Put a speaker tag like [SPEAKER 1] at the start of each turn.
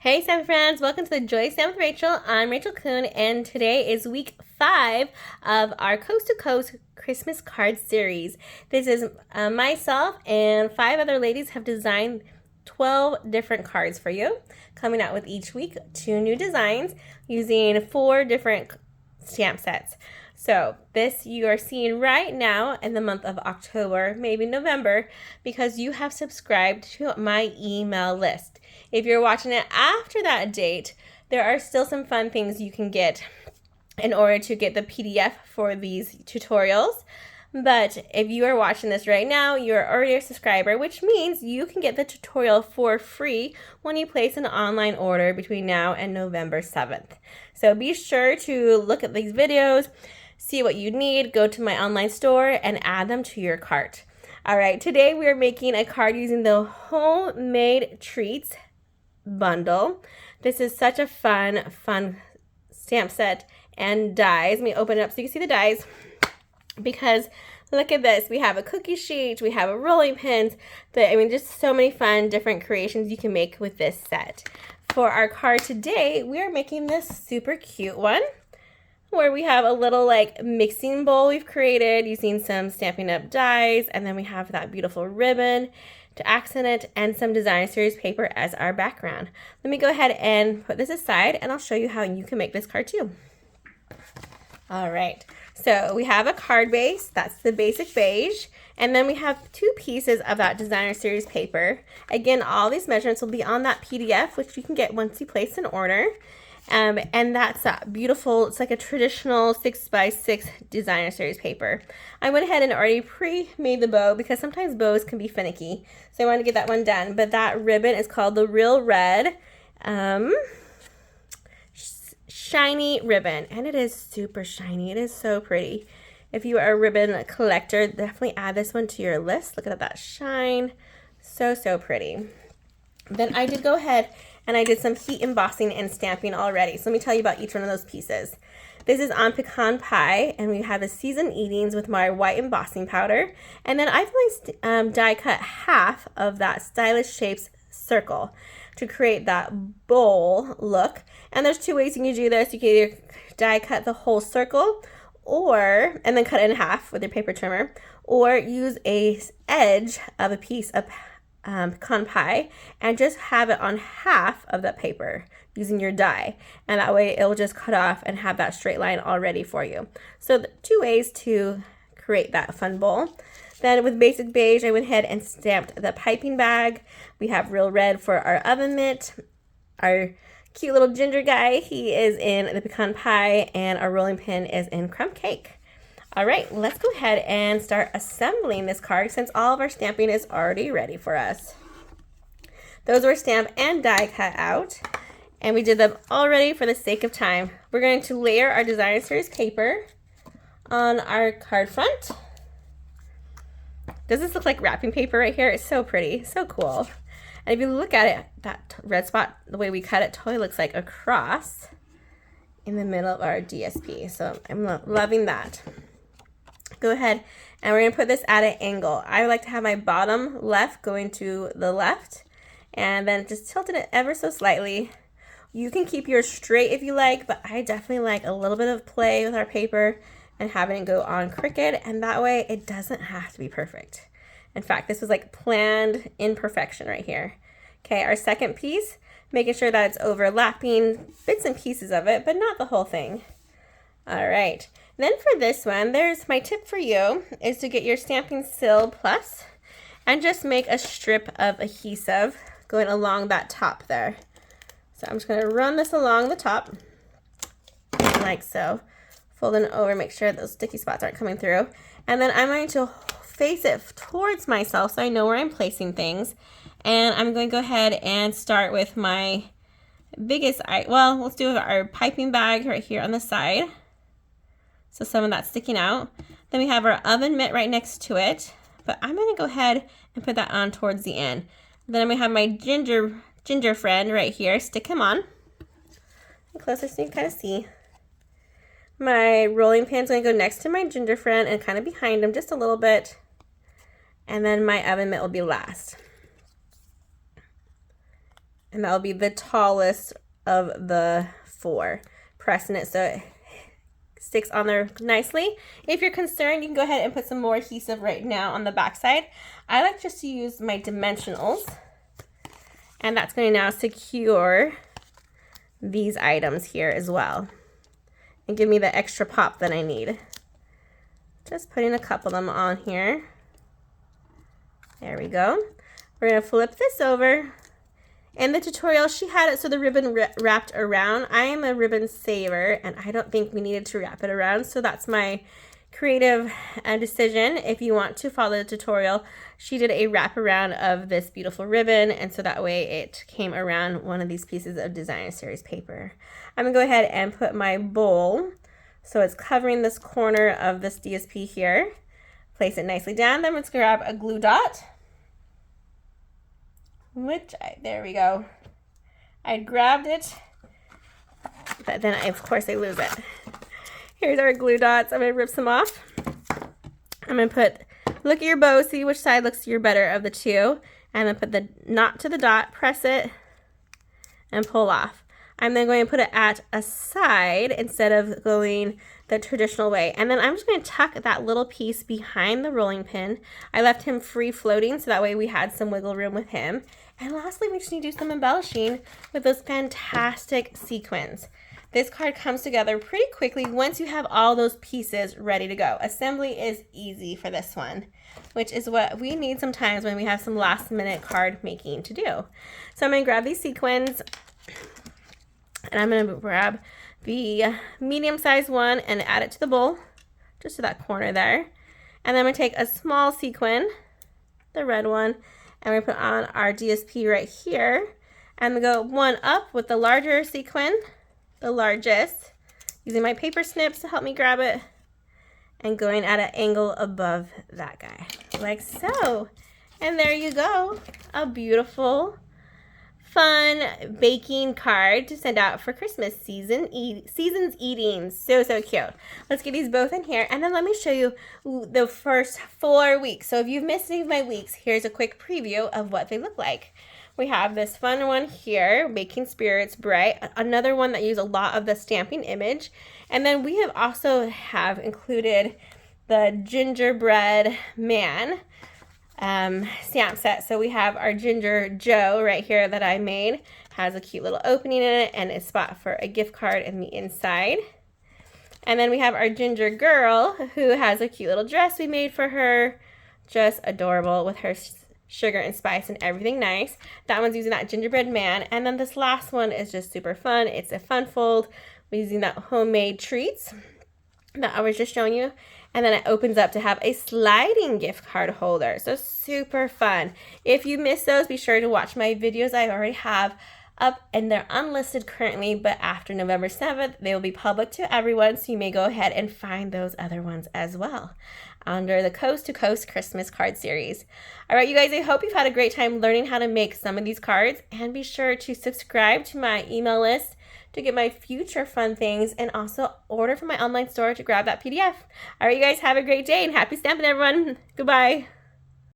[SPEAKER 1] Hey Stamp friends, welcome to the Joy Stamp with Rachel. I'm Rachel Kuhn and today is week 5 of our Coast to Coast Christmas card series. This is myself and 5 other ladies have designed 12 different cards for you, coming out with each week 2 new designs using 4 different stamp sets. So this you are seeing right now in the month of October, maybe November, because you have subscribed to my email list. If you're watching it after that date, there are still some fun things you can get in order to get the PDF for these tutorials. But if you are watching this right now, you're already a subscriber, which means you can get the tutorial for free when you place an online order between now and November 7th. So be sure to look at these videos, see what you need, go to my online store, and add them to your cart. All right, today we are making a card using the Homemade Treats bundle. This is such a fun stamp set and dies. Let me open it up so you can see the dies, because look at this. We have a cookie sheet, we have a rolling pins, just so many fun different creations you can make with this set. For our card today, we are making this super cute one where we have a little like mixing bowl we've created using some Stampin' Up! Dies, and then we have that beautiful ribbon to accent it and some design series paper as our background. Let me go ahead and put this aside and I'll show you how you can make this card too. All right, so we have a card base, that's the basic beige, and then we have 2 pieces of that designer series paper. Again, all these measurements will be on that PDF, which you can get once you place an order. And that's that beautiful, it's like a traditional 6x6 designer series paper. I went ahead and already pre-made the bow because sometimes bows can be finicky. So I wanted to get that one done. But that ribbon is called the Real Red Shiny Ribbon. And it is super shiny. It is so pretty. If you are a ribbon collector, definitely add this one to your list. Look at that shine. So, so pretty. Then I did go ahead and I did some heat embossing and stamping already. So let me tell you about each one of those pieces. This is on pecan pie, and we have the seasoned eatings with my white embossing powder. And then I've only die cut half of that stylish shapes circle to create that bowl look. And there's 2 ways you can do this. You can either die cut the whole circle and then cut it in half with your paper trimmer, or use a edge of a piece of pecan pie and just have it on half of the paper using your die, and that way it will just cut off and have that straight line already for you. So the 2 ways to create that fun bowl. Then with basic beige, I went ahead and stamped the piping bag. We have Real Red for our oven mitt. Our cute little ginger guy, he is in the pecan pie, and our rolling pin is in crumb cake. All right, let's go ahead and start assembling this card since all of our stamping is already ready for us. Those were stamped and die cut out, and we did them already for the sake of time. We're going to layer our designer series paper on our card front. Does this look like wrapping paper right here? It's so pretty, so cool. And if you look at it, that red spot, the way we cut it, totally looks like a cross in the middle of our DSP. So I'm loving that. Go ahead and we're going to put this at an angle. I like to have my bottom left going to the left, and then just tilted it ever so slightly. You can keep yours straight if you like, but I definitely like a little bit of play with our paper and having it go on crooked, and that way it doesn't have to be perfect. In fact, this was like planned imperfection right here. Okay, our second piece, making sure that it's overlapping bits and pieces of it, but not the whole thing. All right. Then for this one, there's my tip for you is to get your Stampin' Sil Plus and just make a strip of adhesive going along that top there. So I'm just going to run this along the top like so. Folding it over, make sure those sticky spots aren't coming through. And then I'm going to face it towards myself so I know where I'm placing things. And I'm going to go ahead and start with my biggest, let's do our piping bag right here on the side. So some of that's sticking out. Then we have our oven mitt right next to it, but I'm going to go ahead and put that on towards the end. Then I'm going to have my ginger friend right here, stick him on. Closer so you can kind of see. My rolling pin's going to go next to my ginger friend and kind of behind him just a little bit. And then my oven mitt will be last. And that'll be the tallest of the 4. Pressing it so it sticks on there nicely. If you're concerned, you can go ahead and put some more adhesive right now on the back side. I like just to use my dimensionals, and that's going to now secure these items here as well and give me the extra pop that I need. Just putting a couple of them on here. There we go. We're going to flip this over. In the tutorial, she had it so the ribbon wrapped around. I am a ribbon saver, and I don't think we needed to wrap it around, so that's my creative decision. If you want to follow the tutorial, she did a wrap around of this beautiful ribbon, and so that way it came around one of these pieces of designer series paper. I'm going to go ahead and put my bowl so it's covering this corner of this DSP here. Place it nicely down. Then let's grab a glue dot. There we go. I grabbed it, but then of course I lose it. Here's our glue dots. I'm gonna rip some off. I'm gonna look at your bow, see which side looks to your better of the two, and then put the knot to the dot, press it, and pull off. I'm then going to put it at a side instead of going the traditional way. And then I'm just going to tuck that little piece behind the rolling pin. I left him free floating so that way we had some wiggle room with him. And lastly, we just need to do some embellishing with those fantastic sequins. This card comes together pretty quickly once you have all those pieces ready to go. Assembly is easy for this one, which is what we need sometimes when we have some last minute card making to do. So I'm going to grab these sequins, and I'm going to grab the medium-sized one and add it to the bowl, just to that corner there. And then I'm going to take a small sequin, the red one, and we're going to put on our DSP right here. And we go one up with the larger sequin, the largest, using my paper snips to help me grab it, and going at an angle above that guy, like so. And there you go, a beautiful, fun baking card to send out for Christmas season's eating. So cute. Let's get these both in here, and then let me show you the first 4 weeks. So if you've missed any of my weeks, here's a quick preview of what they look like. We have this fun one here, Baking Spirits Bright, another one that used a lot of the Stampin image. And then we have also included the Gingerbread Man stamp set. So we have our Ginger Joe right here that I made. Has a cute little opening in it and a spot for a gift card in the inside. And then we have our Ginger Girl, who has a cute little dress we made for her. Just adorable with her sugar and spice and everything nice. That one's using that Gingerbread Man. And then this last one is just super fun. It's a fun fold. We're using that homemade treats that I was just showing you. And then it opens up to have a sliding gift card holder. So super fun. If you missed those, be sure to watch my videos I already have up, and they're unlisted currently, but after November 7th, they will be public to everyone. So you may go ahead and find those other ones as well under the Coast to Coast Christmas card series. All right, you guys, I hope you've had a great time learning how to make some of these cards, and be sure to subscribe to my email list to get my future fun things, and also order from my online store to grab that PDF. All right, you guys, have a great day and happy stamping, everyone. Goodbye.